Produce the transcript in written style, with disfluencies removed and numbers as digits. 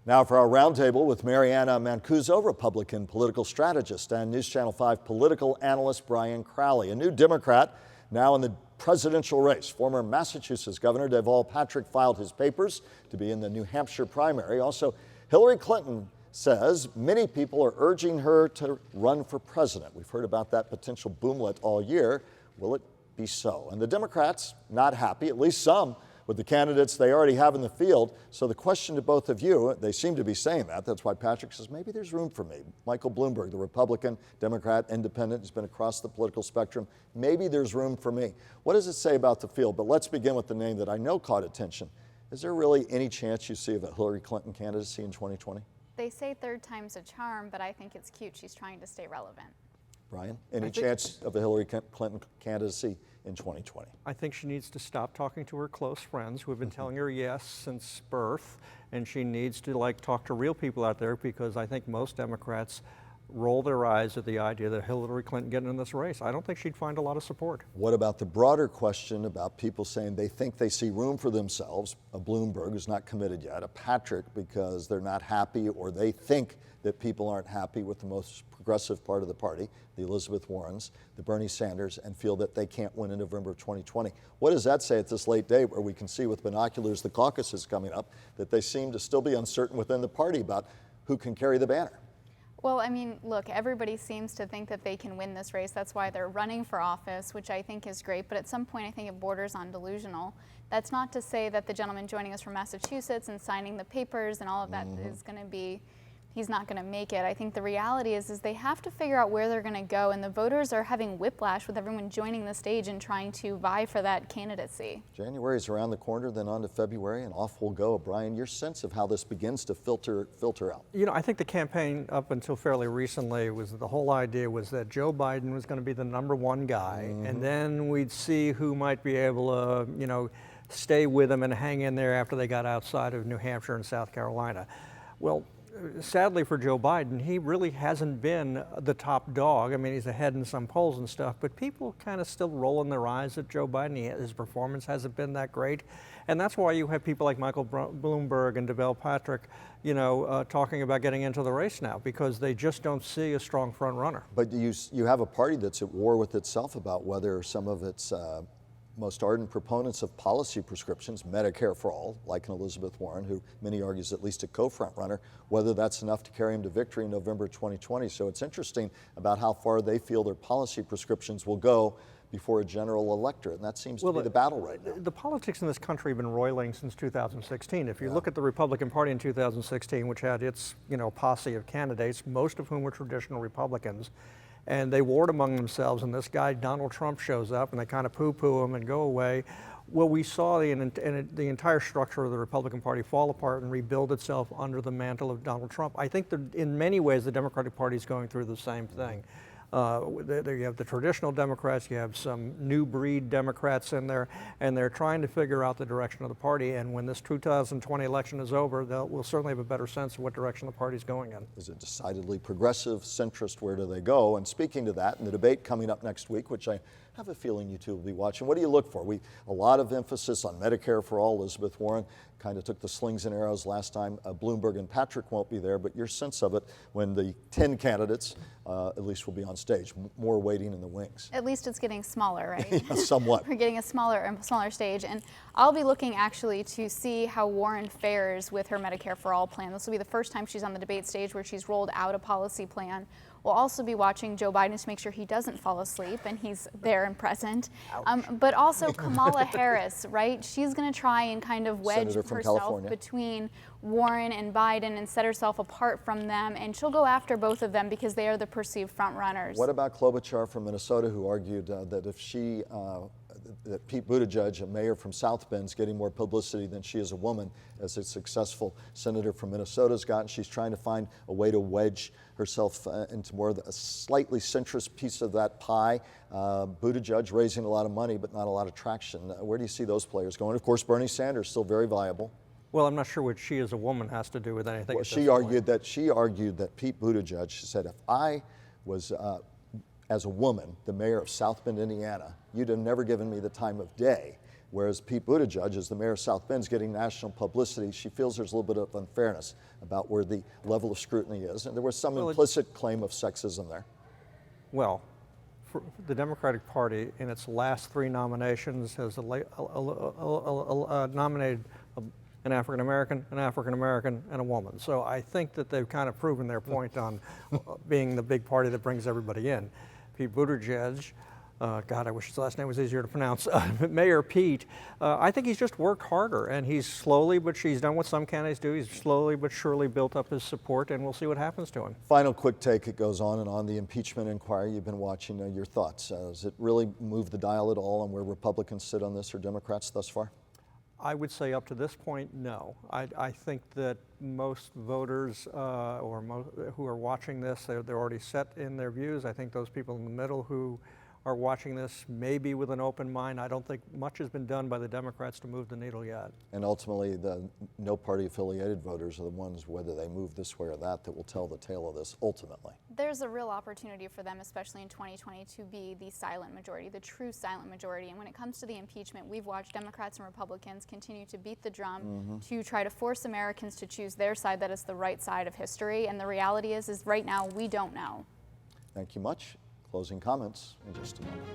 Now for our roundtable with Mariana Mancuso, Republican political strategist, and News Channel 5 political analyst Brian Crowley, a new Democrat now in the presidential race. Former Massachusetts Governor Deval Patrick filed his papers to be in the New Hampshire primary. Also, Hillary Clinton says many people are urging her to run for president. We've heard about that potential boomlet all year. Will it be so? And the Democrats not happy, at least some, with the candidates they already have in the field. So the question to both of you, they seem to be saying that. That's why Patrick says maybe there's room for me. Michael Bloomberg, the Republican, Democrat, Independent, has been across the political spectrum. Maybe there's room for me. What does it say about the field? But let's begin with the name that I know caught attention. Is there really any chance you see of a Hillary Clinton candidacy in 2020? They say third time's a charm, but I think it's cute. She's trying to stay relevant. Brian, any chance of a Hillary Clinton candidacy in 2020? I think she needs to stop talking to her close friends who have been telling her yes since birth, and she needs to talk to real people out there, because I think most Democrats roll their eyes at the idea that Hillary Clinton getting in this race. I don't think she'd find a lot of support. What about the broader question about people saying they think they see room for themselves? A Bloomberg who's not committed yet, a Patrick because they're not happy or they think that people aren't happy with the most progressive part of the party, the Elizabeth Warrens, the Bernie Sanders, and feel that they can't win in November of 2020. What does that say at this late date where we can see with binoculars the caucuses coming up, that they seem to still be uncertain within the party about who can carry the banner? Well, I mean, look, everybody seems to think that they can win this race. That's why they're running for office, which I think is great. But at some point, I think it borders on delusional. That's not to say that the gentleman joining us from Massachusetts and signing the papers and all of that is going to be, he's not going to make it. I think the reality is they have to figure out where they're going to go, and the voters are having whiplash with everyone joining the stage and trying to vie for that candidacy. January is around the corner, then on to February, and off we'll go. Brian, your sense of how this begins to filter out? You know, I think the campaign up until fairly recently was the whole idea was that Joe Biden was going to be the #1 guy, and then we'd see who might be able to, stay with him and hang in there after they got outside of New Hampshire and South Carolina. Well, sadly for Joe Biden, he really hasn't been the top dog. I mean, he's ahead in some polls and stuff, but people kind of still rolling their eyes at Joe Biden. His performance hasn't been that great. And that's why you have people like Michael Bloomberg and Deval Patrick, talking about getting into the race now, because they just don't see a strong front runner. But you have a party that's at war with itself about whether some of its most ardent proponents of policy prescriptions, Medicare for all, like an Elizabeth Warren, who many argues at least a co-front runner, whether that's enough to carry him to victory in November 2020. So it's interesting about how far they feel their policy prescriptions will go before a general electorate, and that seems to be the battle right now. The politics in this country have been roiling since 2016. If you look at the Republican Party in 2016, which had its posse of candidates, most of whom were traditional Republicans, and they warred among themselves, and this guy Donald Trump shows up and they kind of poo-poo him and go away. Well, we saw the entire structure of the Republican Party fall apart and rebuild itself under the mantle of Donald Trump. I think that in many ways the Democratic Party is going through the same thing. You have the traditional Democrats, you have some new breed Democrats in there, and they're trying to figure out the direction of the party. And when this 2020 election is over, we'll certainly have a better sense of what direction the party's going in. Is it decidedly progressive, centrist? Where do they go? And speaking to that, in the debate coming up next week, which I have a feeling you two will be watching, what do you look for? A lot of emphasis on Medicare for all. Elizabeth Warren kind of took the slings and arrows last time. Bloomberg and Patrick won't be there, but your sense of it when the 10 candidates at least will be on stage, more waiting in the wings. At least it's getting smaller, right? Yeah, somewhat. We're getting a smaller stage, and I'll be looking actually to see how Warren fares with her Medicare for All plan. This will be the first time she's on the debate stage where she's rolled out a policy plan. We'll also be watching Joe Biden to make sure he doesn't fall asleep and he's there and present. But also Kamala Harris, right? She's going to try and kind of wedge herself between Warren and Biden and set herself apart from them, and she'll go after both of them because they are the perceived front runners. What about Klobuchar from Minnesota, who argued that if that Pete Buttigieg, a mayor from South Bend, is getting more publicity than she is a woman, as a successful senator from Minnesota has gotten. She's trying to find a way to wedge herself into more of a slightly centrist piece of that pie. Buttigieg raising a lot of money, but not a lot of traction. Where do you see those players going? Of course, Bernie Sanders still very viable. Well, I'm not sure what she as a woman has to do with anything. Well, she argued that Pete Buttigieg, she said, if I was as a woman, the mayor of South Bend, Indiana, you'd have never given me the time of day whereas Pete Buttigieg, as the mayor of South Bend, is getting national publicity. She feels there's a little bit of unfairness about where the level of scrutiny is, and there was some implicit claim of sexism there. Well, for the Democratic Party, in its last 3 nominations, has nominated an African American, and a woman. So I think that they've kind of proven their point on being the big party that brings everybody in. Pete Buttigieg, God, I wish his last name was easier to pronounce. Mayor Pete, I think he's just worked harder, and he's slowly, but he's done what some candidates do. He's slowly but surely built up his support, and we'll see what happens to him. Final quick take, it goes on and on. The impeachment inquiry, you've been watching, your thoughts. Has it really moved the dial at all on where Republicans sit on this or Democrats thus far? I would say up to this point, no. I think that most voters who are watching this, they're already set in their views. I think those people in the middle who are watching this maybe with an open mind. I don't think much has been done by the Democrats to move the needle yet. And ultimately, the no party affiliated voters are the ones, whether they move this way or that will tell the tale of this ultimately. There's a real opportunity for them, especially in 2020, to be the silent majority, the true silent majority. And when it comes to the impeachment, we've watched Democrats and Republicans continue to beat the drum to try to force Americans to choose their side that is the right side of history. And the reality is right now, we don't know. Thank you much. Closing comments in just a moment.